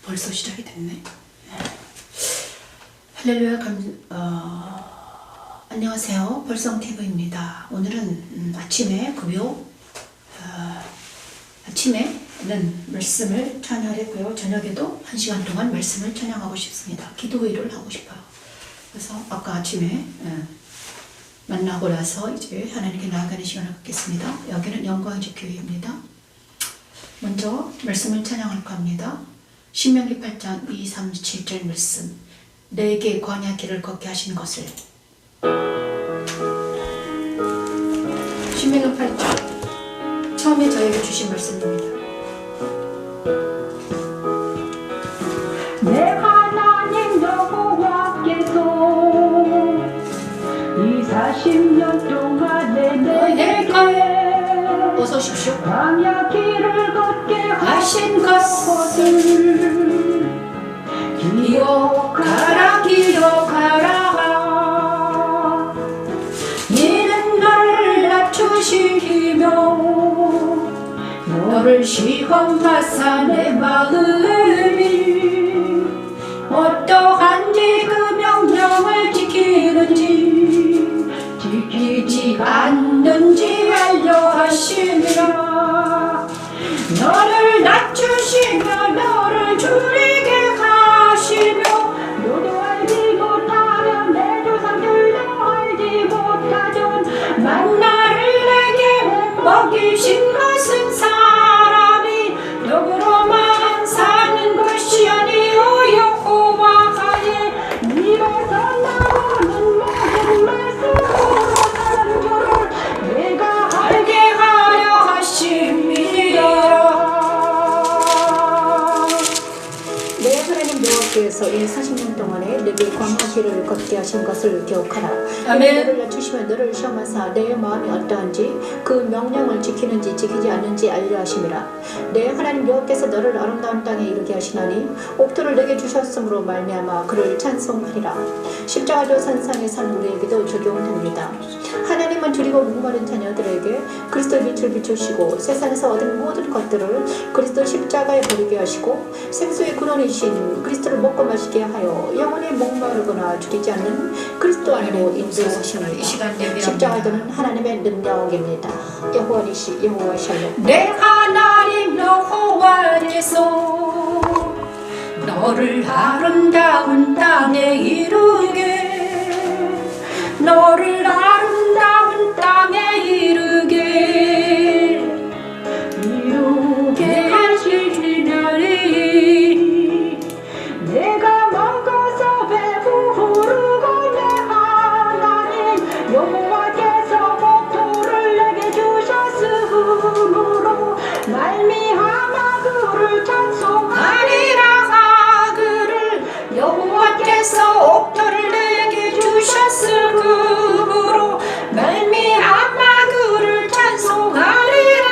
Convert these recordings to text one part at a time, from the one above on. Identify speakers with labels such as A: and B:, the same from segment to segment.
A: 벌써 시작이 됐네. 할렐루야. 안녕하세요. 벌성TV입니다. 오늘은 아침에 금요 아침에는 말씀을 찬양했고요. 저녁에도 1시간 동안 말씀을 찬양하고 싶습니다. 기도회를 하고 싶어요. 그래서 아까 아침에 만나고 나서 이제 하나님께 나아가는 시간을 갖겠습니다. 여기는 영광의 교회입니다. 먼저 말씀을 찬양할까 합니다. 신명기 8장 2, 3, 7절 말씀. 내게 광야 길을 걷게 하신 것을. 신명기 8장 처음에 저에게 주신 말씀입니다.
B: 내 하나님 여호와께서 이 40년 동안 내게
A: 어서 오십시오.
B: 광야 길을 걷게
A: 하신 것을
B: 기억하라 기억하라. 이는 너를 낮추시며 너를 시험하사 내 마음이 어떠한지 그 명령을 지키는지 지키지 않는지 알려 하시니라. 너를 낮추시며 너를 줄이게 하시며 너도 알지 못하면 내 조상들도 알지 못하던 만나를 내게 먹이신 것은 사람이 떡으로만 사는 것이 아니요 여호와의 입에서 나오는 모든 말씀으로 사는 줄을 내가 알게 하려 하심이니라. 내 하나님 여호와께서 이 40년 동안에 내게 광야 길을 걷게 하신 것을 기억하라.
A: 아멘.
B: 너를 낮추시며 너를 시험하사 내 마음이 어떠한지 그 명령을 지키는지 지키지 않는지 알려 하심이라. 내 하나님 여호와께서 너를 아름다운 땅에 이르게 하시나니 옥토를 내게 주셨으므로 말미암아 그를 찬송하리라. 십자가도 산상에 산 우리에게도 적용됩니다. 하나님은 줄이고 목마른 자녀들에게 그리스도의 빛을 비추시고 세상에서 얻은 모든 것들을 그리스도 십자가에 버리게 하시고 생수의 근원이신 그리스도를 먹고 마시게 하여 영원히 목마르거나 줄이지 않는 그리스도 안으로 인도하십니다. 십자가는 하나님의 능력입니다. 여호와니시 여호와 샬롬. 내 하나님 여호와께서 너를 아름다운 땅에 이르게 너를 아름다운 땅에 이르게 하시리니 내가 먹어서 배부르고 내 하나님 여호와께서 복토를 내게 주셨으므로 말미암아 그를 찬송하리라. 그를 여호와께서 옥토를 내게 주셨으므로 말미암아 그를 찬송하리라.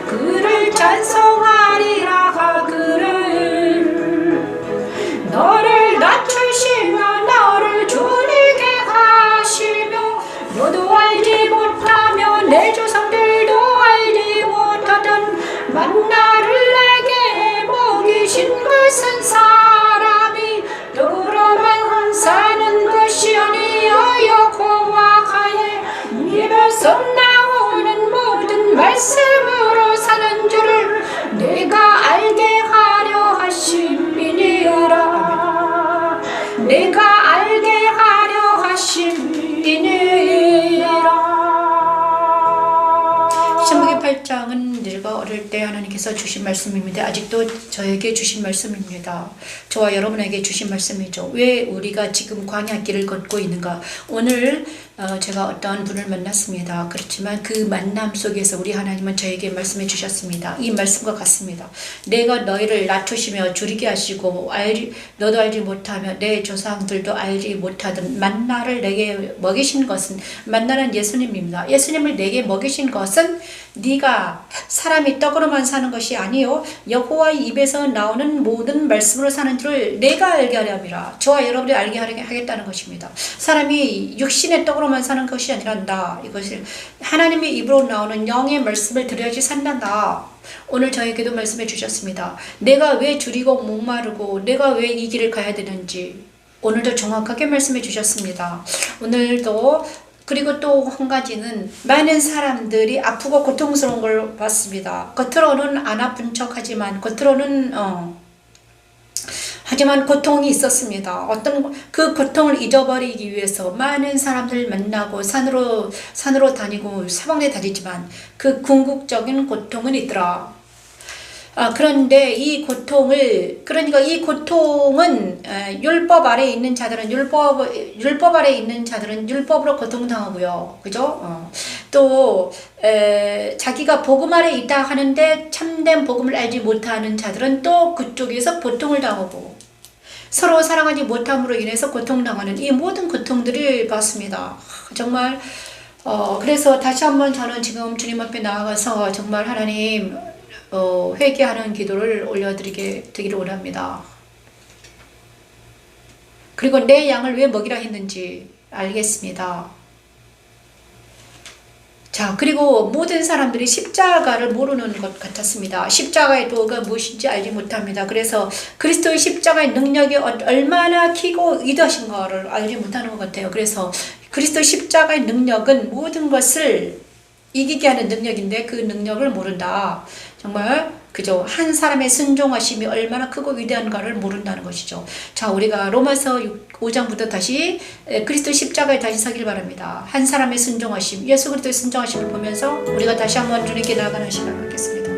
B: 그를 찬송하리라. 그를 너를 낮추시며 너를 줄이게 하시며 너도 알지 못하며 내 조상들도 알지 못하던 만나를 내게 먹이신 것은 사람이 떡으로만 사는 것이 아니요 여호와의 입에서 나오는 모든 말씀으로 사는 줄을 내가 알게 하려 하심이니라. 내가 알게 하려 하심이니라.
A: 신명기 8장은 제가 어릴 때 하나님께서 주신 말씀입니다. 아직도 저에게 주신 말씀입니다. 저와 여러분에게 주신 말씀이죠. 왜 우리가 지금 광야 길을 걷고 있는가? 오늘 제가 어떤 분을 만났습니다. 그렇지만 그 만남 속에서 우리 하나님은 저에게 말씀해 주셨습니다. 이 말씀과 같습니다. 내가 너희를 낮추시며 줄이게 하시고 너도 알지 못하며 내 조상들도 알지 못하던 만나를 내게 먹이신 것은, 만나는 예수님입니다. 예수님을 내게 먹이신 것은 네가 사람이 떡으로만 사는 것이 아니요 여호와의 입에서 나오는 모든 말씀으로 사는 줄을 내가 알게 하려 함이라. 저와 여러분이 알게 하겠다는 것입니다. 사람이 육신의 떡으로 입으로만 사는 것이 아니란다. 이것을 하나님의 입으로 나오는 영의 말씀을 들어야지 산단다. 오늘 저에게도 말씀해 주셨습니다. 내가 왜 줄이고 목마르고 내가 왜 이 길을 가야 되는지 오늘도 정확하게 말씀해 주셨습니다. 오늘도 그리고 또 한 가지는 많은 사람들이 아프고 고통스러운 걸 봤습니다. 겉으로는 안 아픈 척 하지만 하지만 고통이 있었습니다. 어떤 그 고통을 잊어버리기 위해서 많은 사람들 만나고 산으로 다니고 사방에 다니지만 그 궁극적인 고통은 있더라. 그런데 이 고통은 율법 아래에 있는 자들은 율법 아래에 있는 자들은 율법으로 고통당하고요. 그죠? 또 자기가 복음 아래에 있다 하는데 참된 복음을 알지 못하는 자들은 또 그쪽에서 고통을 당하고 서로 사랑하지 못함으로 인해서 고통당하는 이 모든 고통들을 봤습니다. 정말 그래서 다시 한번 저는 지금 주님 앞에 나아가서 정말 하나님 회개하는 기도를 올려드리게 되기를 원합니다. 그리고 내 양을 왜 먹이라 했는지 알겠습니다. 자, 그리고 모든 사람들이 십자가를 모르는 것 같았습니다. 십자가의 도가 무엇인지 알지 못합니다. 그래서 그리스도의 십자가의 능력이 얼마나 크고 위대하신가를 알지 못하는 것 같아요. 그래서 그리스도의 십자가의 능력은 모든 것을 이기게 하는 능력인데 그 능력을 모른다. 정말 그죠? 한 사람의 순종하심이 얼마나 크고 위대한가를 모른다는 것이죠. 자, 우리가 로마서 5장부터 다시 그리스도 십자가에 다시 서길 바랍니다. 한 사람의 순종하심, 예수 그리스도의 순종하심을 보면서 우리가 다시 한번 주님께 나아가는 시간을 갖겠습니다.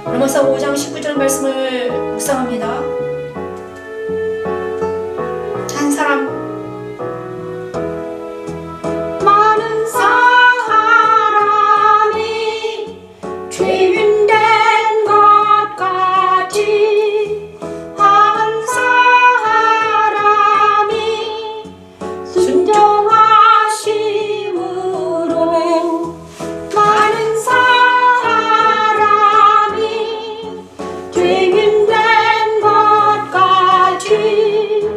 A: 로마서 5장 19절 말씀을 묵상합니다. 한 사람 많은 사람이 죄인 된 것 같이 한 사람이 순종하심으로 많은 죄인 된 것 같이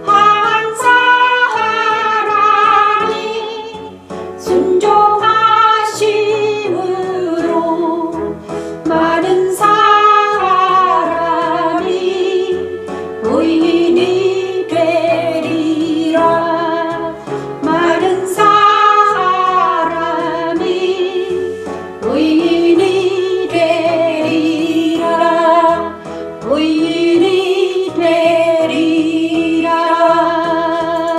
A: 한 사람이 순종하심으로 많은 사람이 의인이 되리라. 많은 사람이 의인이 되리라. 의인이 되리라.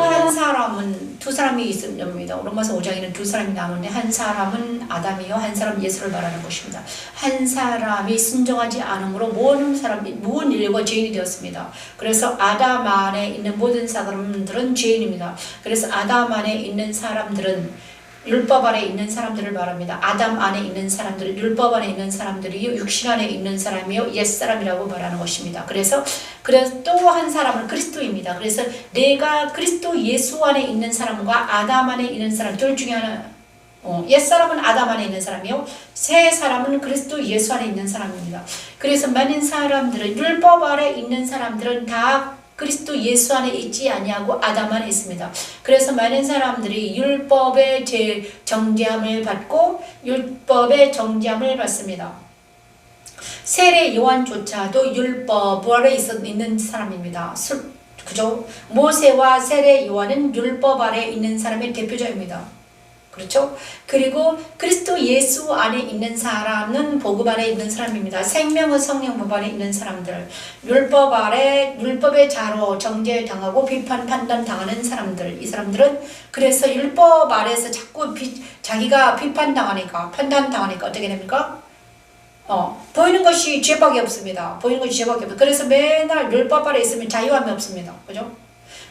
A: 한 사람은 두 사람이 있습니다. 로마서 5장에는 두 사람이 나오는데 한 사람은 아담이요, 한 사람은 예수를 말하는 것입니다. 한 사람이 순종하지 않음으로 모든 인류가 죄인이 되었습니다. 그래서 아담 안에 있는 모든 사람들은 죄인입니다. 그래서 아담 안에 있는 사람들은 율법 아래 있는 사람들을 말합니다. 아담 안에 있는 사람들, 율법 안에 있는 사람들이요, 육신 안에 있는 사람이요, 옛사람이라고 말하는 것입니다. 그래서 또 한 사람은 그리스도입니다. 그래서 내가 그리스도 예수 안에 있는 사람과 아담 안에 있는 사람 둘 중에 하나, 옛사람은 아담 안에 있는 사람이요, 새 사람은 그리스도 예수 안에 있는 사람입니다. 그래서 많은 사람들은, 율법 아래 있는 사람들은 다 그리스도 예수 안에 있지 아니하고 아담 안에 있습니다. 그래서 많은 사람들이 율법의 정죄함을 받고 율법의 정죄함을 받습니다. 세례 요한조차도 율법 아래 있는 사람입니다. 그죠? 모세와 세례 요한은 율법 아래 있는 사람의 대표자입니다. 그렇죠? 그리고 그리스도 예수 안에 있는 사람은 복음 안에 있는 사람입니다. 생명의 성령 법 안에 있는 사람들, 율법 아래 율법의 자로 정죄당하고 비판 판단 당하는 사람들, 이 사람들은 그래서 율법 아래에서 자꾸 자기가 비판당하니까 판단당하니까 어떻게 됩니까? 보이는 것이 죄밖에 없습니다. 보이는 것이 죄밖에 없어요. 그래서 맨날 율법 아래 있으면 자유함이 없습니다. 그죠?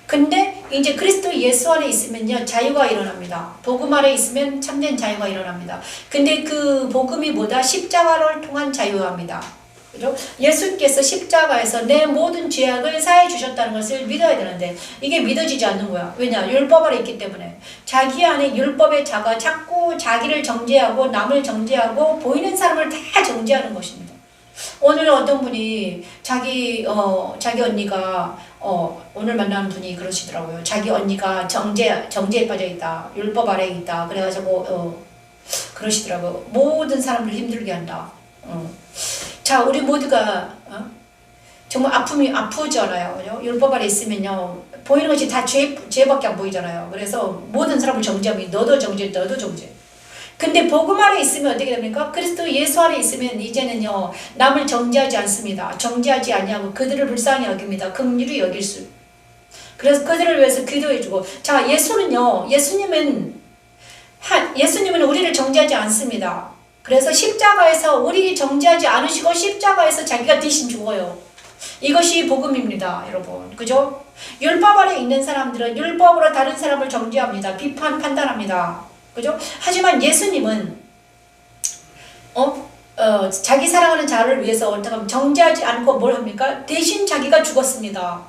A: 근데 이제 그리스도 예수 안에 있으면요, 자유가 일어납니다. 복음 아래 있으면 참된 자유가 일어납니다. 근데 그 복음이 뭐다? 십자가를 통한 자유합니다. 그죠? 예수께서 십자가에서 내 모든 죄악을 사해 주셨다는 것을 믿어야 되는데 이게 믿어지지 않는 거야. 왜냐? 율법 아래 있기 때문에. 자기 안에 율법의 자가 자꾸 자기를 정죄하고 남을 정죄하고 보이는 사람을 다 정죄하는 것입니다. 오늘 어떤 분이 자기 언니가 오늘 만난 분이 그러시더라고요. 자기 언니가 정죄에 빠져 있다. 율법 아래에 있다. 그래가지고 그러시더라고요. 모든 사람들 힘들게 한다. 자, 우리 모두가 정말 아프잖아요. 그죠? 율법 아래 있으면요, 보이는 것이 다 죄밖에 안 보이잖아요. 그래서 모든 사람을 정죄하면 너도 정죄. 근데 복음 아래 있으면 어떻게 됩니까? 그리스도 예수 아래 있으면 이제는요, 남을 정죄하지 않습니다. 정죄하지 아니하고 그들을 불쌍히 여깁니다. 긍휼히 여길 수. 그래서 그들을 위해서 기도해주고. 자, 예수님은 우리를 정죄하지 않습니다. 그래서 십자가에서 우리 정죄하지 않으시고 십자가에서 자기가 대신 죽어요. 이것이 복음입니다, 여러분. 그죠? 율법 아래 있는 사람들은 율법으로 다른 사람을 정죄합니다. 비판, 판단합니다. 그죠? 하지만 예수님은 자기 사랑하는 자를 위해서 어떻게 하면 정죄하지 않고 뭘 합니까? 대신 자기가 죽었습니다.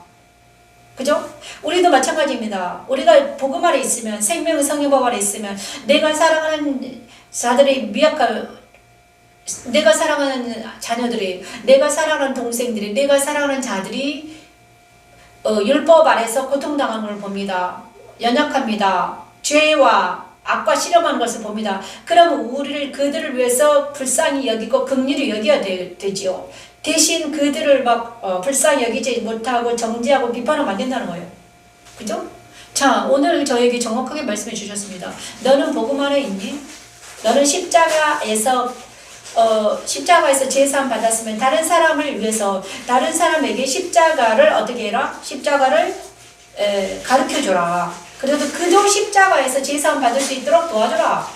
A: 그죠? 우리도 마찬가지입니다. 우리가 복음 아래 있으면, 생명의 성령법 아래 있으면, 내가 사랑하는 자들이 내가 사랑하는 자녀들이, 내가 사랑하는 동생들이, 내가 사랑하는 자들이 율법 아래서 고통당하는 걸 봅니다. 연약합니다. 죄와 악과 실험하는 것을 봅니다. 그럼 그들을 위해서 불쌍히 여기고 긍휼히 여겨야 되지요. 대신 그들을 불쌍히 여기지 못하고 정죄하고 비판하면 안 된다는 거예요. 그죠? 자, 오늘 저에게 정확하게 말씀해 주셨습니다. 너는 복음 아래 있니? 너는 십자가에서 제사함 받았으면 다른 사람을 위해서, 다른 사람에게 십자가를 어떻게 해라? 십자가를 가르쳐줘라. 그래도 그도 십자가에서 제사함 받을 수 있도록 도와줘라.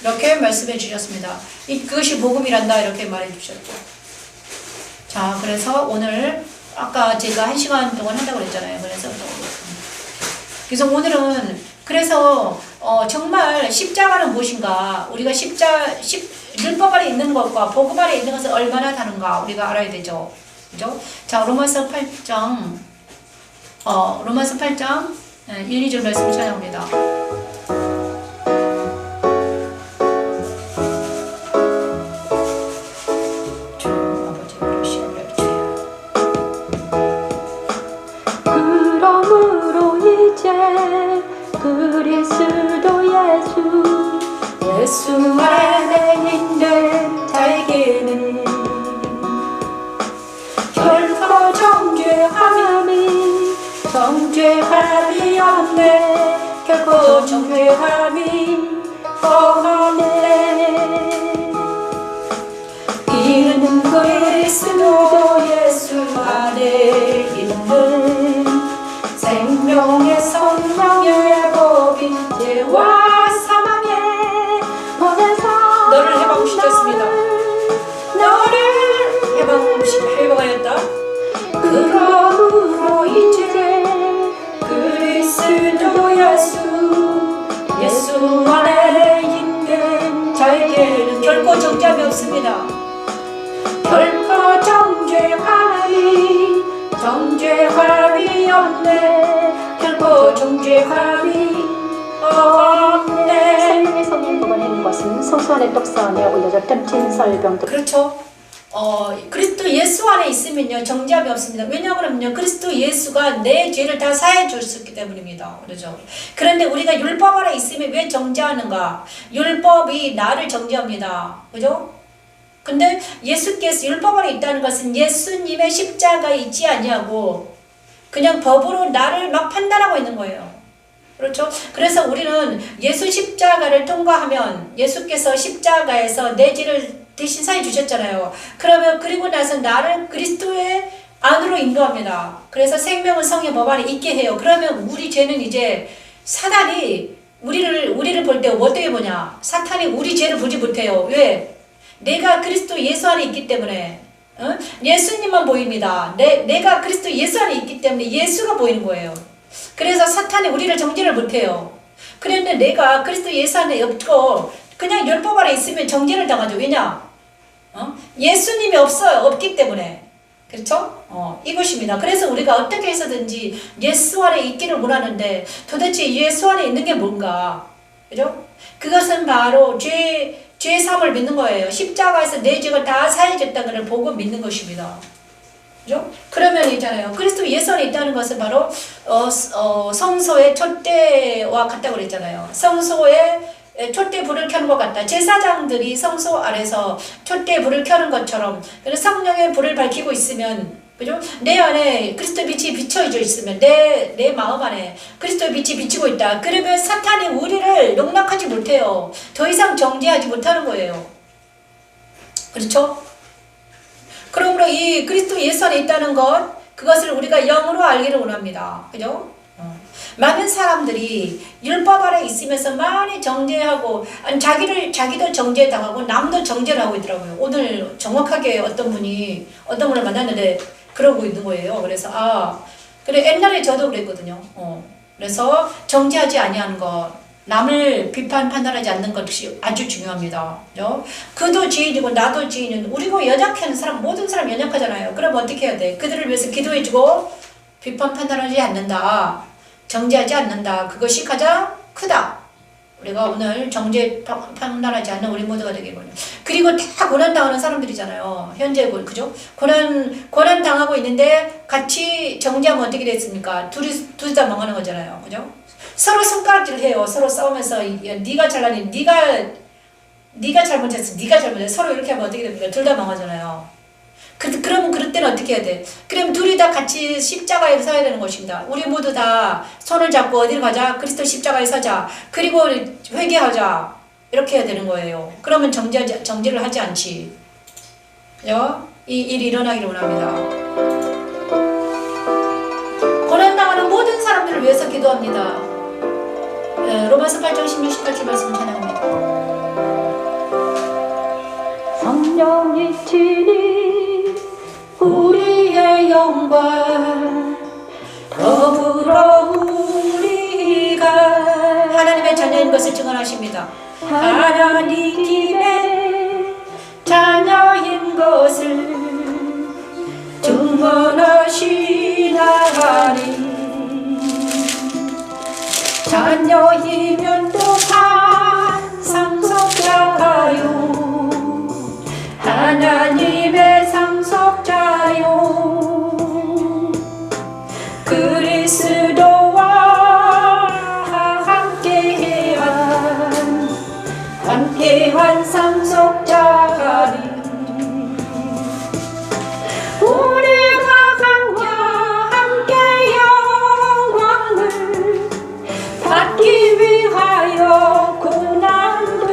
A: 이렇게 말씀해 주셨습니다. 그것이 복음이란다, 이렇게 말해 주셨죠. 자, 그래서 오늘 아까 제가 1시간 동안 한다고 그랬잖아요. 그래서 오늘은 정말 십자가는 무엇인가, 우리가 율법 아래 있는 것과 복음 아래 있는 것은 얼마나 다른가 우리가 알아야 되죠. 그죠? 자, 로마서 8장 1, 2절 말씀 찾아옵니다.
B: 그러므로 이제 그리스도 예수 안에 있는 자에게는 결코 정죄함이 없네. 결코 정죄함이 없네. 이는 그리스도 예수 안에 있는 생명의 성령의 법인 죄와 사망의 법에서
A: 너를 해방시켰습니다. 너를 해방하였다.
B: 그러므로 이제 그리스도 예수 안에
A: 없습니다. 결코 정죄함이 없네. 결코 정죄함이 없네.
B: 성령의 성인 구원하는 것은 성소 안의 떡사 안에 올려졌던 진설병들.
A: 그렇죠. 그리스도 예수 안에 있으면요 정죄함이 없습니다. 왜냐하면요 그리스도 예수가 내 죄를 다 사해 줬었기 때문입니다. 그렇죠. 그런데 우리가 율법 안에 있으면 왜 정죄하는가? 율법이 나를 정죄합니다. 그죠? 근데 예수께서 율법 안에 있다는 것은 예수님의 십자가에 있지 아니하고 그냥 법으로 나를 막 판단하고 있는 거예요. 그렇죠? 그래서 우리는 예수 십자가를 통과하면 예수께서 십자가에서 내 죄를 대신 사해 주셨잖아요. 그리고 나서 나를 그리스도의 안으로 인도합니다. 그래서 생명은 성의 법 안에 있게 해요. 그러면 우리 죄는 이제 사단이 우리를 볼 때 어떻게 보냐? 사탄이 우리 죄를 보지 못해요. 왜? 내가 그리스도 예수 안에 있기 때문에 예수님만 보입니다. 내가 그리스도 예수 안에 있기 때문에 예수가 보이는 거예요. 그래서 사탄이 우리를 정죄를 못해요. 그런데 내가 그리스도 예수 안에 없고 그냥 율법 안에 있으면 정죄를 당하죠. 왜냐? 예수님이 없기 때문에. 그렇죠? 이것입니다. 그래서 우리가 어떻게 해서든지 예수 안에 있기를 원하는데 도대체 예수 안에 있는 게 뭔가? 그죠? 그것은 바로 죄 사함을 믿는 거예요. 십자가에서 내 죄가 다 사해졌다는 걸 보고 믿는 것입니다. 그죠? 그러면 있잖아요. 그리스도 예수 안에 있다는 것은 바로 성소의 촛대와 같다고 그랬잖아요. 성소의 촛대 불을 켜는 것 같다. 제사장들이 성소 아래서 촛대 불을 켜는 것처럼 성령의 불을 밝히고 있으면 그죠? 내 안에 그리스도 빛이 비춰져 있으면 내 마음 안에 그리스도 빛이 비치고 있다. 그러면 사탄이 우리를 용납하지 못해요. 더 이상 정죄하지 못하는 거예요. 그렇죠? 그러므로 이 그리스도 예수 안에 있다는 그것을 우리가 영으로 알기를 원합니다. 그죠? 많은 사람들이 율법 아래 있으면서 많이 정죄하고 자기도 정죄당하고 남도 정죄를 하고 있더라고요. 오늘 정확하게 어떤 분을 만났는데 그러고 있는 거예요. 그래서 그래 옛날에 저도 그랬거든요. 그래서 정죄하지 아니하는 것, 남을 판단하지 않는 것이 아주 중요합니다. 그죠? 그도 죄인이고 나도 죄인은 우리고 연약한 사람 모든 사람 연약하잖아요. 그럼 어떻게 해야 돼? 그들을 위해서 기도해주고 판단하지 않는다. 정죄하지 않는다. 그것이 가장 크다. 우리가 오늘 정죄 판단하지 않는 우리 모두가 되겠군요. 그리고 다 고난당하는 사람들이잖아요. 현재 그죠? 고난 당하고 있는데 같이 정죄하면 어떻게 됐습니까? 둘이 다 망하는 거잖아요. 그죠? 서로 손가락질을 해요. 서로 싸우면서 네가 잘나니 네가 잘못했어. 네가 잘못했어. 서로 이렇게 하면 어떻게 됩니까? 둘 다 망하잖아요. 그러면 그럴 때는 어떻게 해야 돼? 그럼 둘이 다 같이 십자가에 서야 되는 것입니다. 우리 모두 다 손을 잡고 어디로 가자? 그리스도 십자가에 서자. 그리고 회개하자. 이렇게 해야 되는 거예요. 그러면 정죄를 하지 않지. 그죠? 이 일이 일어나기를 원합니다. 고난당하는 모든 사람들을 위해서 기도합니다. 로마서 8장 16, 18절 말씀 찬양합니다.
B: 성령이 친히 우리의 영광
A: 더불어 우리가 하나님의 자녀인 것을 증언하십니다. 하나님의 자녀인 것을 증언하시나니 자녀이면 또한 상속자가요 하나님의 상속자요 그리스도와 함께한 상속자리 우리가 함께 영광을 받기 위하여 고난도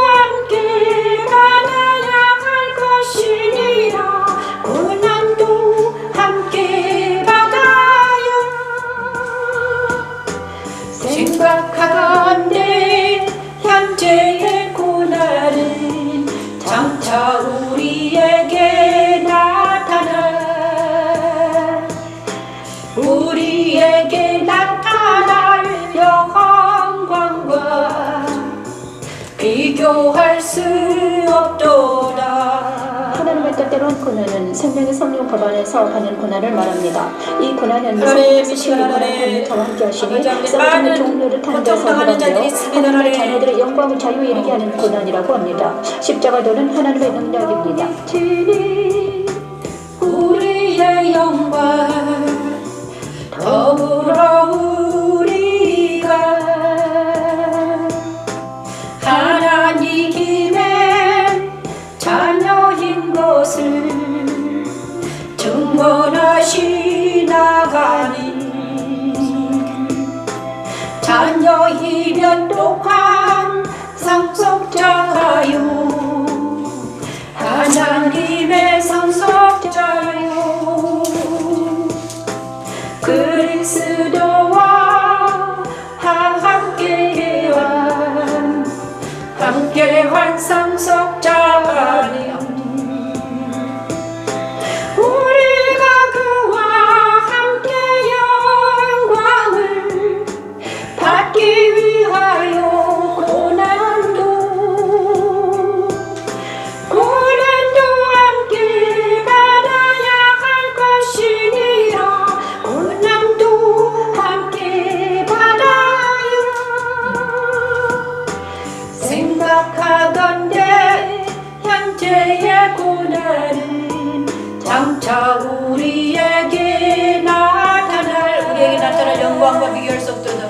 A: 함께 받아야 할 것이니라 고난도 함께 받아야 생각하건대 현재의 고난은 장차 우리에게 나타날 영광과 비교할 수 없도다.
B: 하나님의 뜻대로한 고난은 생명의 성령 법안에서 받는 고난을 말합니다. 이 고난은
A: 하나님,
B: 성령께서
A: 이 시간
B: 하나님 저와 함께 하시니
A: 하나님,
B: 싸움의
A: 많은
B: 종류를 타는 데서
A: 고통당하는 자들이
B: 허락되어
A: 있습니다.
B: 하나님의
A: 하나님.
B: 자녀들의 영광을 자유에 이르게 하는 고난이라고 합니다. 십자가 도는 하나님의 능력입니다.
A: 우리의 영광 더불어 우리가 하나님의 자녀인 것을 증언하시나가니 자녀이면 또한 상속자요 하나님의 상속자요 그리스도와 함께한 상속자니 우리가 그와 함께 영광을 받기 위하여 고난도 함께 받아야 할 것이니라 고난도 함께 받아요 생각하건대 현재의 고난은 장차 우리에게 나타날 영광과 비교할 수 없도다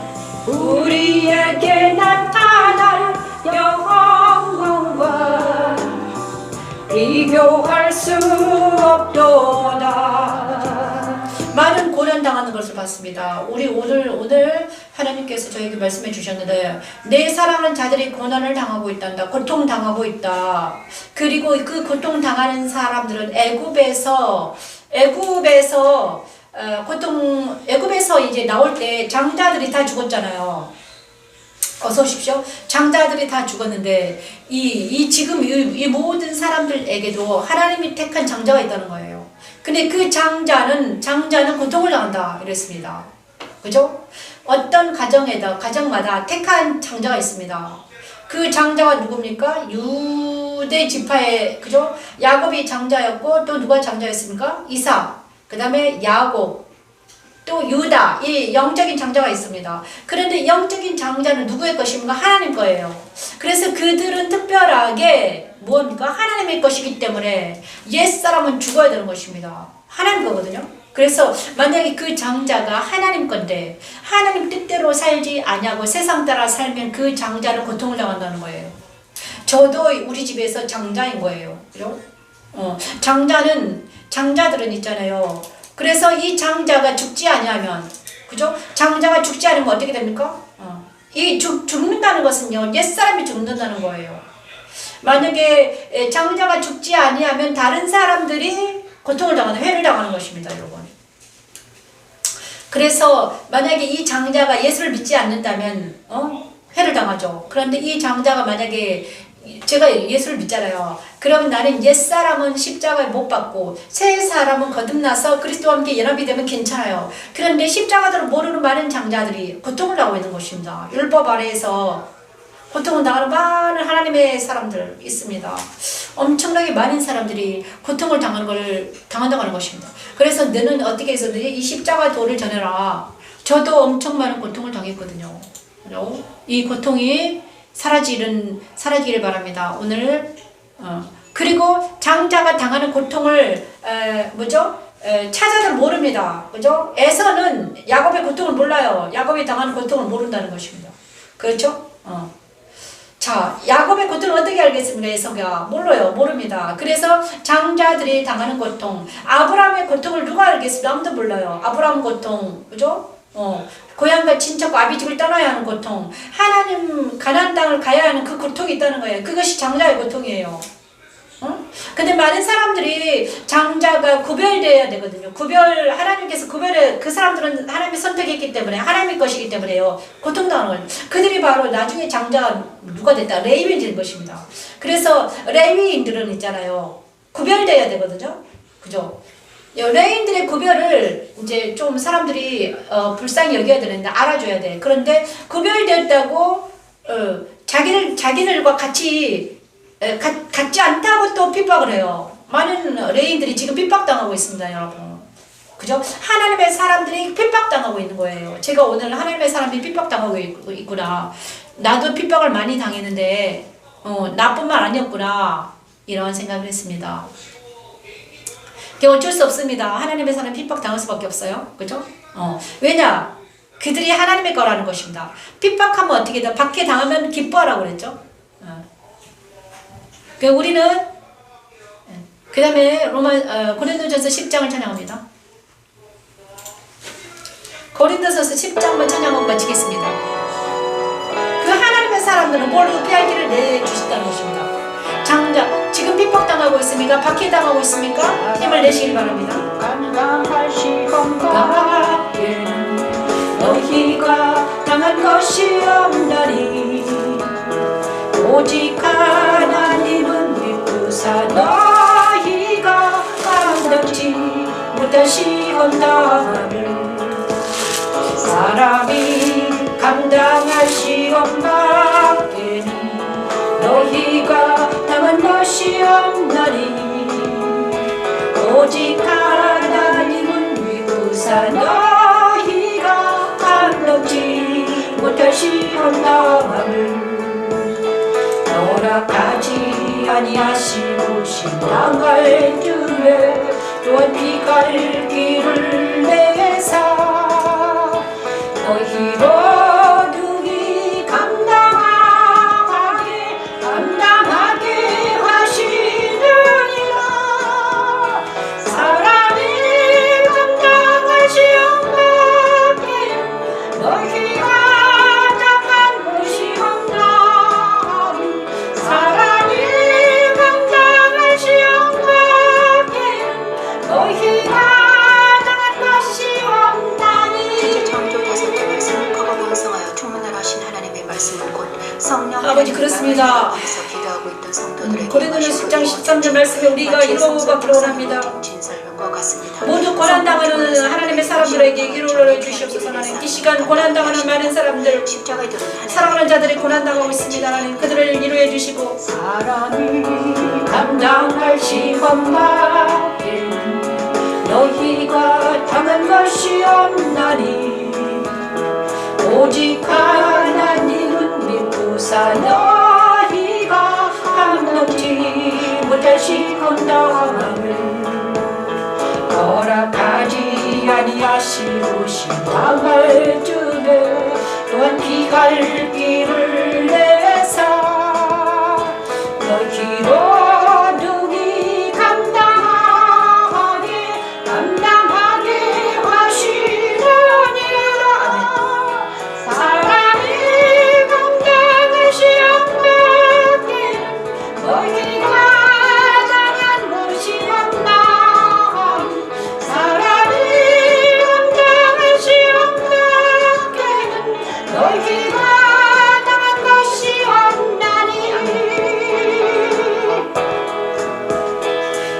A: 우리에게 나타날 영광과 비교할 수 없도다. 많은 고난 당하는 것을 봤습니다. 우리 오늘 하나님께서 저에게 말씀해 주셨는데 내 사랑하는 자들이 고난을 당하고 있단다. 고통 당하고 있다. 그리고 그 고통 당하는 사람들은 애굽에서 이제 나올 때 장자들이 다 죽었잖아요. 어서 오십시오. 장자들이 다 죽었는데 지금 이 모든 사람들에게도 하나님이 택한 장자가 있다는 거예요. 근데 그 장자는 고통을 당한다 이랬습니다. 그죠? 어떤 가정마다 택한 장자가 있습니다. 그 장자가 누굽니까? 유대 지파의 그죠? 야곱이 장자였고 또 누가 장자였습니까? 이삭. 그다음에 야곱. 또 유다, 이 영적인 장자가 있습니다. 그런데 영적인 장자는 누구의 것입니까? 하나님 거예요. 그래서 그들은 특별하게 뭡니까? 하나님의 것이기 때문에 옛사람은 죽어야 되는 것입니다. 하나님 거거든요. 그래서 만약에 그 장자가 하나님 건데 하나님 뜻대로 살지 아니하고 세상 따라 살면 그 장자는 고통을 당한다는 거예요. 저도 우리 집에서 장자인 거예요. 그죠? 장자들은 있잖아요. 그래서 이 장자가 죽지 아니하면, 그죠? 장자가 죽지 않으면 어떻게 됩니까? 이 죽는다는 것은요, 옛사람이 죽는다는 거예요. 만약에 장자가 죽지 아니하면 다른 사람들이 고통을 당하는, 회를 당하는 것입니다, 여러분. 그래서 만약에 이 장자가 예수를 믿지 않는다면, 회를 당하죠. 그런데 이 장자가 만약에 제가 예수를 믿잖아요. 그러면 나는 옛사람은 십자가에 못 박고 새 사람은 거듭나서 그리스도와 함께 연합이 되면 괜찮아요. 그런데 십자가를 모르는 많은 장자들이 고통을 당하고 있는 것입니다. 율법 아래에서 고통을 당하는 많은 하나님의 사람들 있습니다. 엄청나게 많은 사람들이 고통을 당한다고 하는 것입니다. 그래서 너는 어떻게 했었는지 이 십자가 도를 전해라. 저도 엄청 많은 고통을 당했거든요. 이 고통이 사라지기를 바랍니다. 오늘 그리고 장자가 당하는 고통을 차자들 모릅니다. 그죠? 에서는 야곱의 고통을 몰라요. 야곱이 당하는 고통을 모른다는 것입니다. 그렇죠? 자, 야곱의 고통을 어떻게 알겠습니까? 에서가 몰라요. 모릅니다. 그래서 장자들이 당하는 고통, 아브라함의 고통을 누가 알겠습니까? 아무도 몰라요. 아브라함 고통, 그죠? 고향과 친척과 아비집을 떠나야 하는 고통, 하나님 가나안 땅을 가야 하는 그 고통이 있다는 거예요. 그것이 장자의 고통이에요. 근데 많은 사람들이 장자가 구별되어야 되거든요. 하나님께서 그 사람들은 하나님이 선택했기 때문에, 하나님의 것이기 때문에요. 고통당하는 거예요. 그들이 바로 나중에 장자가 누가 됐다? 레위인이 된 것입니다. 그래서 레위인들은 있잖아요. 구별되어야 되거든요. 그죠? 레위인들의 구별을 이제 좀 사람들이 불쌍히 여겨야 되는데 알아줘야 돼. 그런데 구별되었다고 자기들과 같이 같지 않다고 또 핍박을 해요. 많은 레인들이 지금 핍박당하고 있습니다, 여러분. 그죠? 하나님의 사람들이 핍박당하고 있는 거예요. 제가 오늘 하나님의 사람들이 핍박당하고 있구나. 나도 핍박을 많이 당했는데 나뿐만 아니었구나. 이런 생각을 했습니다. 어쩔 수 없습니다. 하나님의 사람 핍박당할 수밖에 없어요. 그죠? 왜냐? 그들이 하나님의 거라는 것입니다. 핍박하면 어떻게 돼? 박해당하면 기뻐하라고 그랬죠? 우리는 그 다음에 고린도전서 10장을 찬양합니다. 고린도전서 10장만 찬양하고 마치겠습니다. 그 하나님의 사람들은 뭘로 피할 길을 내주셨다는 것입니다. 지금 핍박당하고 있습니까? 박해당하고 있습니까? 힘을 내시길 바랍니다. 너희가 당한 것이 없나니 오직 하나님은 믿으사 너희가 감당치 못하시옵나를 사람이 감당할 시험 밖에는 너희가 당한 것이 없나니 오직 하나님은 믿으사 너희가 감당치 못하시옵나를 허락하지 아니하시고 신당할 쯤에 또한 피갈 길을 내사 너희로 누이 감당하게 하시느니라 사람이 감당할 시험 밖에 너희가 당한 것이 없나 사람이 감당할 시험 밖에 너희가 당한 것이 없나니
C: 창조 다섯째 말씀을 거듭 명성하여 충만하라 하신 하나님의 말씀은 곧 성령
A: 아버지 그렇습니다.
C: 기도하고 있던 성도들에게
A: 고린도전서 10장 13절 말씀에 우리가 이루어받기를 원합니다.
C: 진설명과 같습니다.
A: 모두 고난당하는 하나님의 사람들에게 위로를 주시옵소서. 하나님 이 시간 고난당하는 많은 사람들
C: 십자가에 들은 하나님
A: 사랑하는 자들이 고난당하고 있습니다. 하나님 그들을 위로해 주시고 사람이 감당할 시험 밖에 너희가 당한 것이 없나니 오직 하나님은 믿으사 너희가 감당치 못하시건담을 허락하지 아니하시고 신당할 쯤에 또한 피갈 길을 내사 너희로 누이 감당하게 하시느니라 사람이 감당할 시험 밖에 너희가 당한 것이 없나 사람이 감당할 시험 밖에는 너희가 당한 것이 없나니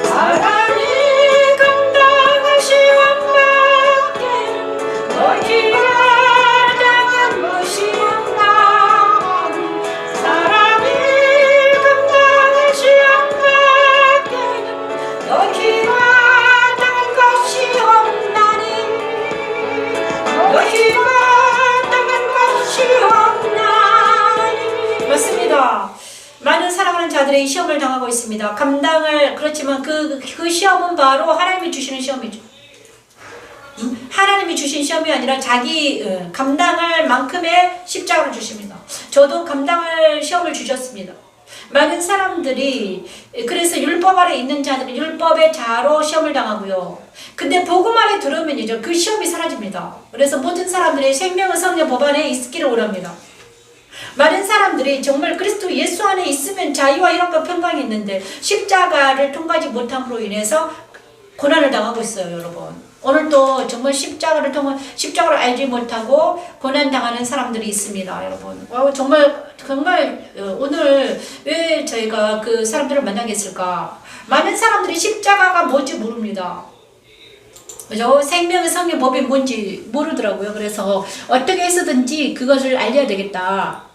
A: 사람이 감당할 시험 밖에는 너희가 당한 것이 없나 사람이 감당할 시험 밖에는 너희가 당한 것이 없나니 너희가 당한 것이 없나니 맞습니다. 많은 사랑하는 자들이 시험을 당하고 있습니다. 그렇지만 그 시험은 바로 하나님이 주시는 시험이죠. 하나님이 주신 시험이 아니라 자기 감당할 만큼의 십자가를 주십니다. 저도 감당할 시험을 주셨습니다. 많은 사람들이 그래서 율법 아래 있는 자들은 율법의 자로 시험을 당하고요. 근데 복음 안에 들어오면요 그 시험이 사라집니다. 그래서 모든 사람들이 생명의 성령 법 안에 있기를 원합니다. 많은 사람들이 정말 그리스도 예수 안에 있으면 자유와 이런 거 평강이 있는데 십자가를 통과하지 못함으로 인해서 고난을 당하고 있어요, 여러분. 오늘도 정말 십자가를 알지 못하고 고난 당하는 사람들이 있습니다, 여러분. 정말 오늘 왜 저희가 그 사람들을 만나게 했을까? 많은 사람들이 십자가가 뭔지 모릅니다. 그죠? 생명의 성령 법이 뭔지 모르더라고요. 그래서 어떻게 해서든지 그것을 알려야 되겠다.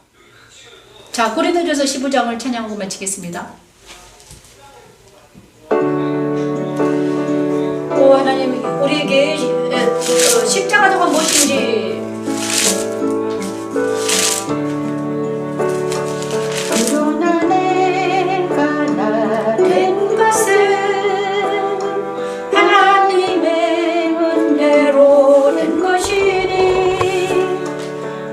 A: 자, 고린도전서 15장을 찬양하고 마치겠습니다. 오 하나님, 우리에게 십자가가 무엇인지
B: 그러나 내가 나된 것은
A: 하나님의 은혜로 된 것이니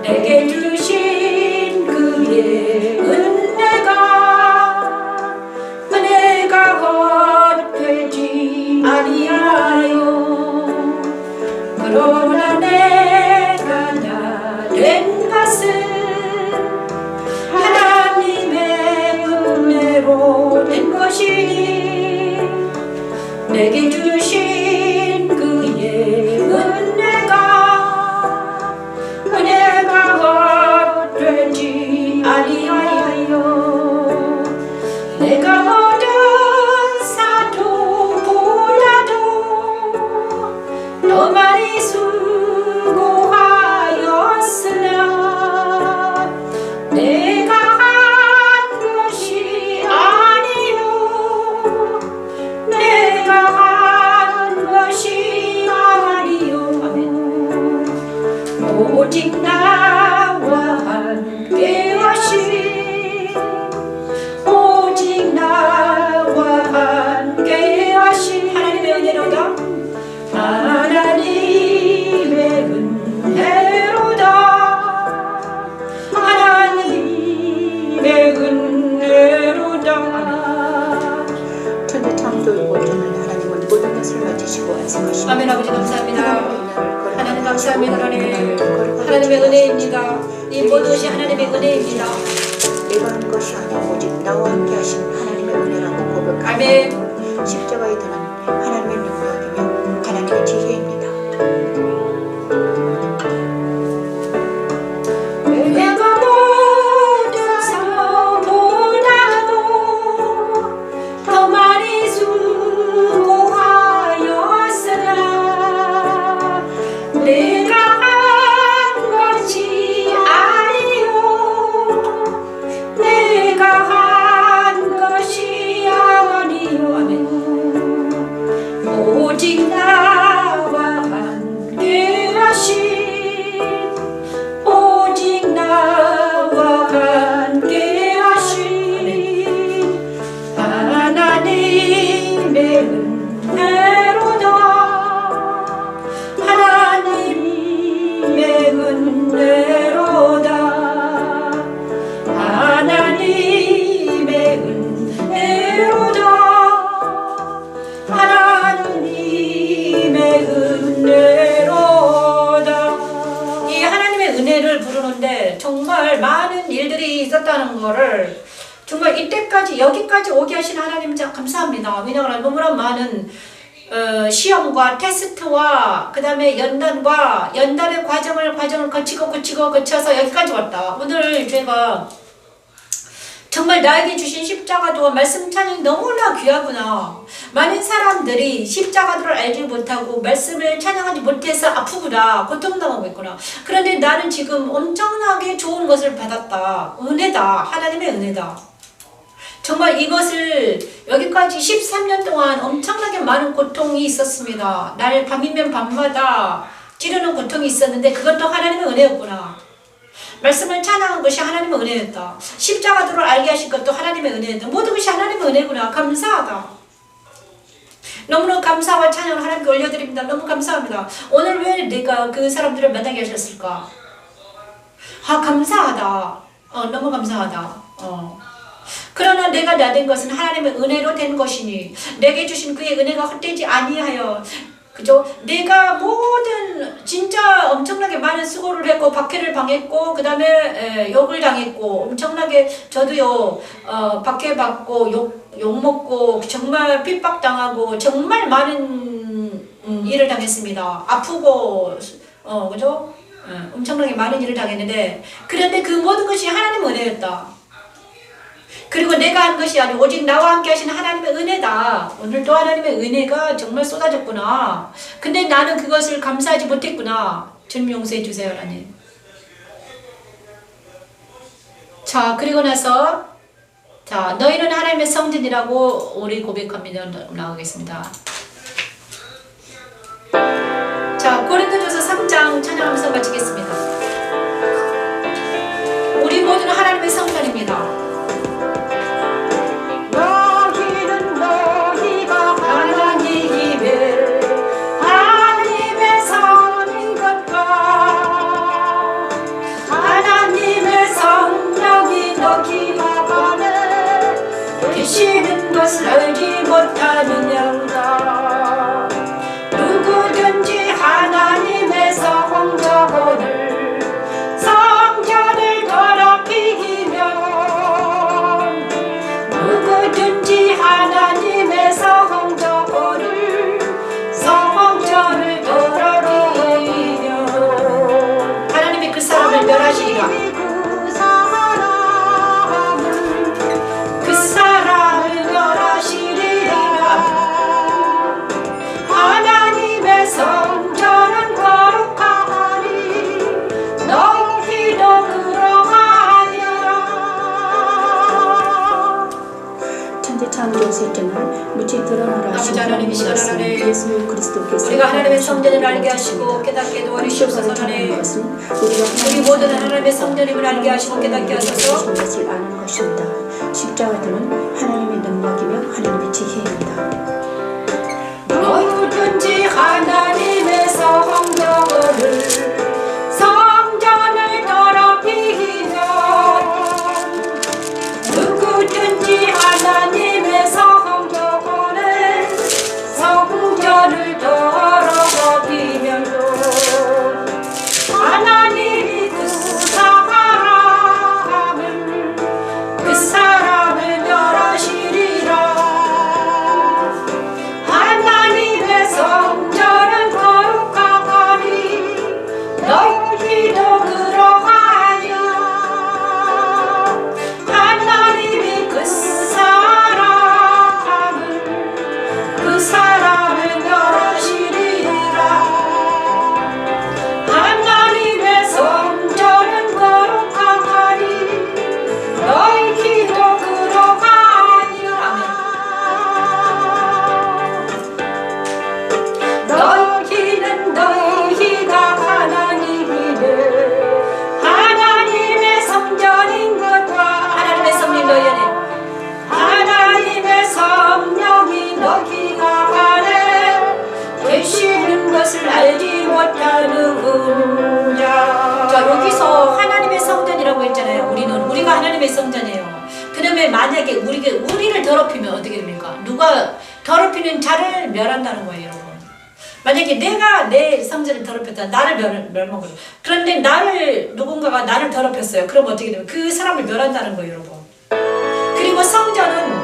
A: 내게 주신 그의 은혜가 헛되지 아니하여 그러나 내가 나된 것은 하나님의 은혜로 된 것이니 내게 주신 그의 은혜가 헛되지 아니하여 내가 얻은 사도보다도 더 많이 수고하였으나 내가 한 것이 아니요 내가 한 것이 아니요 아멘. 오직 나와 함께 하신 오직 나와 함께 하신 하나님의 은혜로다 하나님의 은혜로다 하나님의 은혜로다
B: 천지 창조이고 전는 하나님은 모든 것을 가지시고 완성하시고
A: 아멘. 아버지 감사합니다. 하나님 감사합니다. 하나님의 은혜입니다. 이 모든 것이 하나님의 은혜입니다.
B: 내가 한 것이 아니고 오직 나와 함께 하신 하나님의 은혜라고 고백하는
A: 아멘.
B: 십자가에 드는 하나님의 능력이며 하나님의 지혜입니다.
A: 내가 모든 사람보다도 더 많이 수고하였으나 내가 한 것이 아니요 내가 한 것이 아니요 아멘. 오직 나와 함께 하신 오직 나와 함께 하신 하나님의 은혜로다 하나님의 은혜로다 하나님의 은혜로다 하나님의 은혜로다. 이 하나님의 은혜를 부르는데 정말 많은 일들이 있었다는 거를 정말 이때까지 여기까지 오게 하신 하나님 참 감사합니다. 왜냐하면 너무나 많은 시험과 테스트와 그 다음에 연단의 과정을 거쳐서 여기까지 왔다. 오늘 제가 정말 나에게 주신 십자가도 말씀 찬양이 너무나 귀하구나. 많은 사람들이 십자가도를 알지 못하고 말씀을 찬양하지 못해서 아프구나, 고통당하고 있구나. 그런데 나는 지금 엄청나게 좋은 것을 받았다. 은혜다. 하나님의 은혜다. 정말 이것을 여기까지 13년 동안 엄청나게 많은 고통이 있었습니다. 날 밤이면 밤마다 찌르는 고통이 있었는데 그것도 하나님의 은혜였구나. 말씀을 찬양한 것이 하나님의 은혜였다. 십자가도를 알게 하신 것도 하나님의 은혜였다. 모든 것이 하나님의 은혜구나. 감사하다. 너무너무 감사와 찬양을 하나님께 올려드립니다. 너무 감사합니다. 오늘 왜 내가 그 사람들을 만나게 하셨을까? 감사하다. 너무 감사하다. 그러나 내가 나된 것은 하나님의 은혜로 된 것이니 내게 주신 그의 은혜가 헛되지 아니하여 그죠? 내가 모든 진짜 엄청나게 많은 수고를 했고 박해를 당했고 그 다음에 욕을 당했고 엄청나게 저도요 박해받고 욕 먹고 정말 핍박당하고 정말 많은 일을 당했습니다. 아프고 그죠? 엄청나게 많은 일을 당했는데 그런데 그 모든 것이 하나님의 은혜였다. 그리고 내가 한 것이 아니고 오직 나와 함께 하신 하나님의 은혜다. 오늘도 하나님의 은혜가 정말 쏟아졌구나. 근데 나는 그것을 감사하지 못했구나. 주님 용서해 주세요, 하나님. 자, 그리고 나서 자, 너희는 하나님의 성전이라고 우리 고백합니다. 나가겠습니다. 자, 고린도전서 3장 찬양하면서 마치겠습니다. 우리 모두는 하나님의 성전입니다.
B: 너희는 너희가
A: 하나님의 성인 것과 하나님의 성령이 너희가 계시는 것을 알지 못하느냐가 누구든지 하나님의 성전을 더럽히면 누구든지 하나님의 성전을 더럽히면 하나님이 그 사람을 멸하시리라. 하나님의 성전은 거룩하니 너희도 그러하니라.
B: 천지 창조의 셋째 날 무치 드러나라
A: 아버지 하나님, 이 시간 하나님,
B: 예수 그리스도께서
A: 우리가 하나님의 성전을 알게 하시고 깨닫게 도와주시옵소서. 하나님, 우리 모두는 하나님의 성전임을 알게 하시고 깨닫게 하소서.
B: 것을 아는 것입니다. 십자가들은 하나님의 능력이며 하나님의 지혜입니다.
A: 누구든지 하나님의 성전을 더럽히면 누구든지 하나님의 성전을 더럽히면 하나님이 그 사람을 멸하시리라. 하나님의 성전은 거룩하니 너희도 그러하여 하나님이 그 사람을 멸하시리라. 하나님의 성전은 거룩하니 너희도 그러하니라. 너희는 너희가 하나님의 성전인 것과 하나님의 성령 너희 안에 하나님의 성령이 너희가 안에 계시는 것을 알지 못하는 자. 자, 여기서 하나님의 성전이라고 했잖아요. 우리가 하나님의 성전이에요. 그러면 만약에 우리를 더럽히면 어떻게 됩니까? 누가 더럽히는 자를 멸한다는 거예요, 여러분. 만약에 내가 내 성전을 더럽혔다, 나를 멸망을. 그런데 누군가가 나를 더럽혔어요. 그럼 어떻게 되면 그 사람을 멸한다는 거예요, 여러분. 그리고 성전은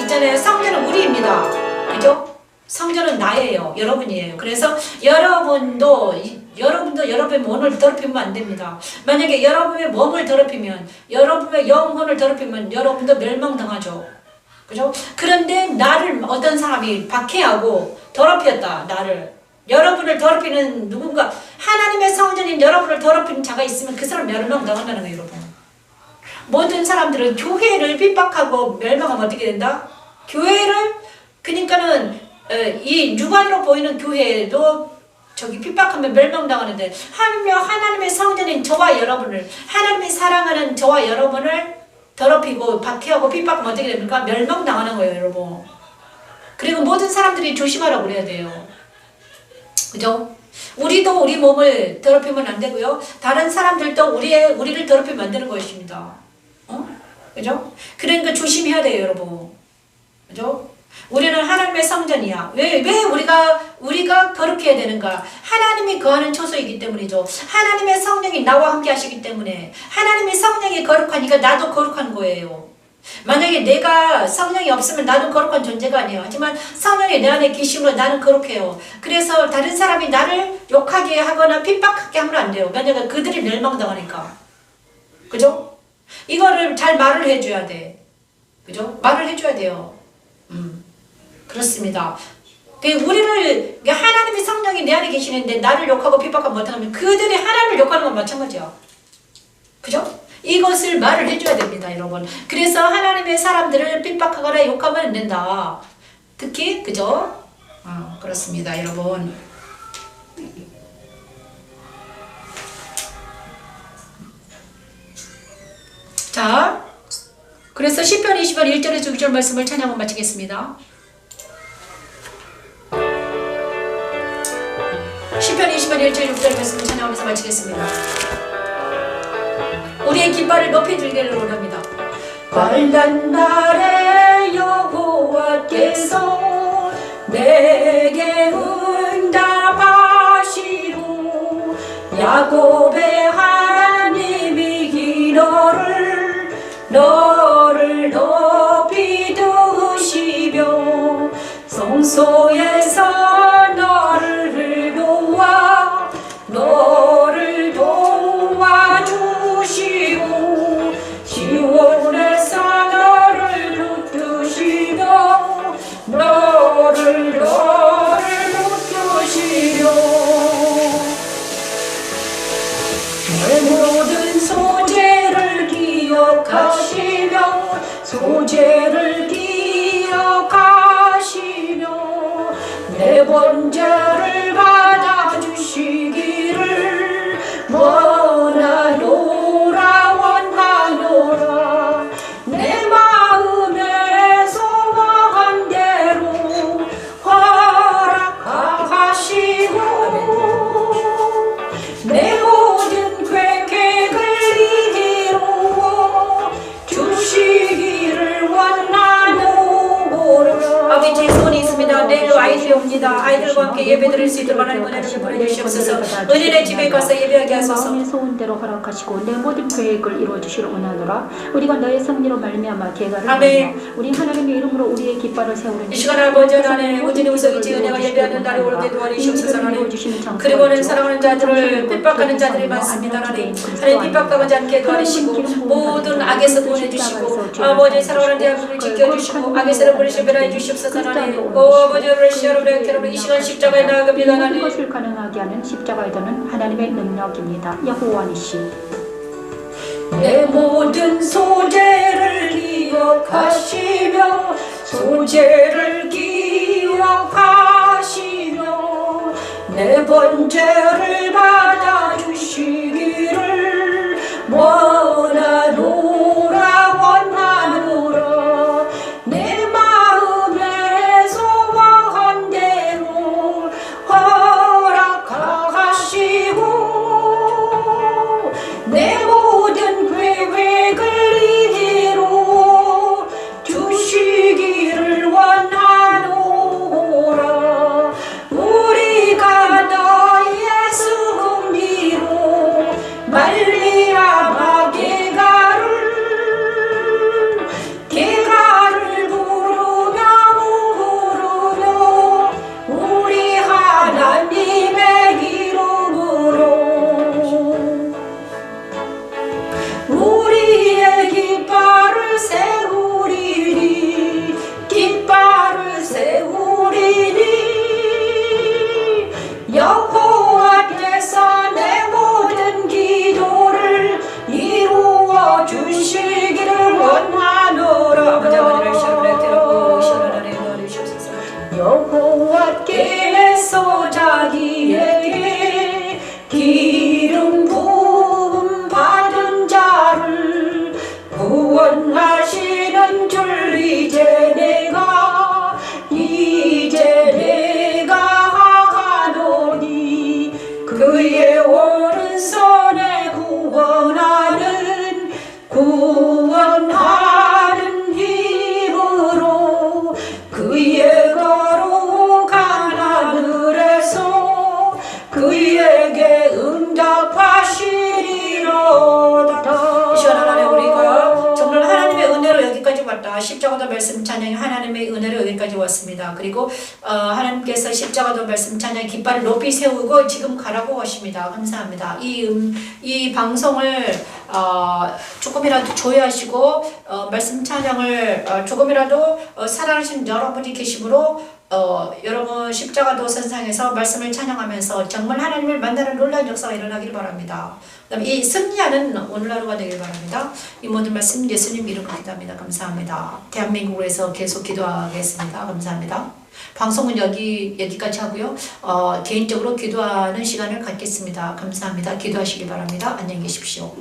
A: 있잖아요. 성전은 우리입니다. 그죠? 성전은 나예요. 여러분이에요. 그래서 여러분도 여러분의 몸을 더럽히면 안 됩니다. 만약에 여러분의 몸을 더럽히면, 여러분의 영혼을 더럽히면 여러분도 멸망당하죠. 그죠? 그런데 나를 어떤 사람이 박해하고 더럽혔다. 여러분을 더럽히는 누군가, 하나님의 성전인 여러분을 더럽히는 자가 있으면 그 사람 멸망당한다는 거예요, 여러분. 모든 사람들은 교회를 핍박하고 멸망하면 어떻게 된다? 교회를, 그러니까는 이 육안으로 보이는 교회도 핍박하면 멸망당하는데, 하나님의 성전인 저와 여러분을, 하나님의 사랑하는 저와 여러분을 더럽히고 박해하고 핍박하면 어떻게 됩니까? 멸망당하는 거예요, 여러분. 그리고 모든 사람들이 조심하라고 그래야 돼요. 그죠? 우리도 우리 몸을 더럽히면 안 되고요. 다른 사람들도 우리를 더럽히면 안 되는 것입니다. 그죠? 그러니까 조심해야 돼요, 여러분. 그죠? 우리는 하나님의 성전이야. 왜 우리가 거룩해야 되는가? 하나님이 거하는 처소이기 때문이죠. 하나님의 성령이 나와 함께 하시기 때문에 하나님의 성령이 거룩하니까 나도 거룩한 거예요. 만약에 내가 성령이 없으면 나는 거룩한 존재가 아니에요. 하지만 성령이 내 안에 계심으로 나는 거룩해요. 그래서 다른 사람이 나를 욕하게 하거나 핍박하게 하면 안 돼요. 왜냐면 그들이 멸망당하니까. 그죠? 이거를 잘 말을 해줘야 돼. 그죠? 말을 해줘야 돼요. 그렇습니다. 하나님의 성령이 내 안에 계시는데 나를 욕하고 핍박하면 못하면 그들이 하나님을 욕하는 건 마찬가지야. 그죠? 이것을 말을 해줘야 됩니다, 여러분. 그래서 하나님의 사람들을 핍박하거나 욕하면 안 된다. 특히 그죠? 그렇습니다, 여러분. 자, 그래서 시편 20편 1절에서 6절 말씀을 찬양하고 마치겠습니다. 시편 20편 1절 6절 말씀을 찬양하면서 마치겠습니다. 우리의 깃발을 높이 들기를 원합니다. 환난 날에 여호와께서 내게 응답하시고 야곱의 하나님이 너를 높이 드시며 성소에서 너를 도와주시고 시온에서 너를 붙드시며 너를 붙드시며 내 모든 소재를 기억하시며 내 번제를 받아주시기를 원하노라 내 마음에 소망한 대로 허락하시고 내 모든 계획을 이루어 주시기를 원하노라. 아버지 소원이 있습니다. 내일 아이들이 옵니다. 아이들과 함께 예배드릴 수 있도록 하나님 은혜를 보내주시옵소서. 은혜의 집에 가서 예배하게 하소서.
B: 마음의 소원대로 허락하시고 내 모든 계획을 이루어 주시러 원하노라. 우리가 너의 승리로 말미암아 계가를 하며 우리 하나님의 이름으로 우리의 깃발을 세우는
A: 이 시간 아버지 하나님 우진이 우석이지 은혜가 예배하는 날이 오게 도와주시옵소서. 하나님 그리고는 사랑하는 자들을 핍박하는 자들이 많습니다. 하나님 핍박당하지 않게 도와주시고 모든 악에서 보내주시고 아버지 사랑하는 자들을 지켜주시고 악에서 보내시며 변화해 주시옵소서. 하나님 아버지 이 시간 십자가에 나아갑니다. 하나님
B: 것을 가능하게 하는 십자가에 드는 하나님의 능력입니다. 여호와니시
A: 내 모든 소재를 기억하시며 내 번제를 받아주시기를 원하노라 내 마음에 소망한 대로 허락하시고 내 모든 계획을 이루어 주시기를 원하노라. 우리가 너의 승리로 말미암아 개가를 부르며 우리 하나님의 이름으로 우리의 깃발을 세우리니 여호와께서 내 모든 기도를 이루어 주시기를 원하노라. 여호와께서 자기에게 기름 부음 받은 자를 구원하시는 줄 이제 내가 하노니 그의 오른손에 구원하는 힘으로 그의 거룩한 하늘에서 그에게 응답하시리로다. 이 시간 하나님 우리가 정말 하나님의 은혜로 여기까지 왔다. 십자가도 말씀 찬양이 하나님의 은혜로 여기까지 왔습니다. 그리고 하나님께서 십자가도 말씀 찬양 깃발을 높이 세우고 지금 가라고 하십니다. 감사합니다. 이 방송을 조금이라도 조회하시고 말씀 찬양을 조금이라도 사랑하시는 여러분이 계시므로 여러분 십자가 도선상에서 말씀을 찬양하면서 정말 하나님을 만나는 놀라운 역사가 일어나길 바랍니다. 그다음 이 승리하는 오늘 하루가 되길 바랍니다. 이 모든 말씀 예수님 이름으로 기도합니다. 감사합니다. 대한민국에서 계속 기도하겠습니다. 감사합니다. 방송은 여기까지 하고요. 개인적으로 기도하는 시간을 갖겠습니다. 감사합니다. 기도하시기 바랍니다. 안녕히 계십시오.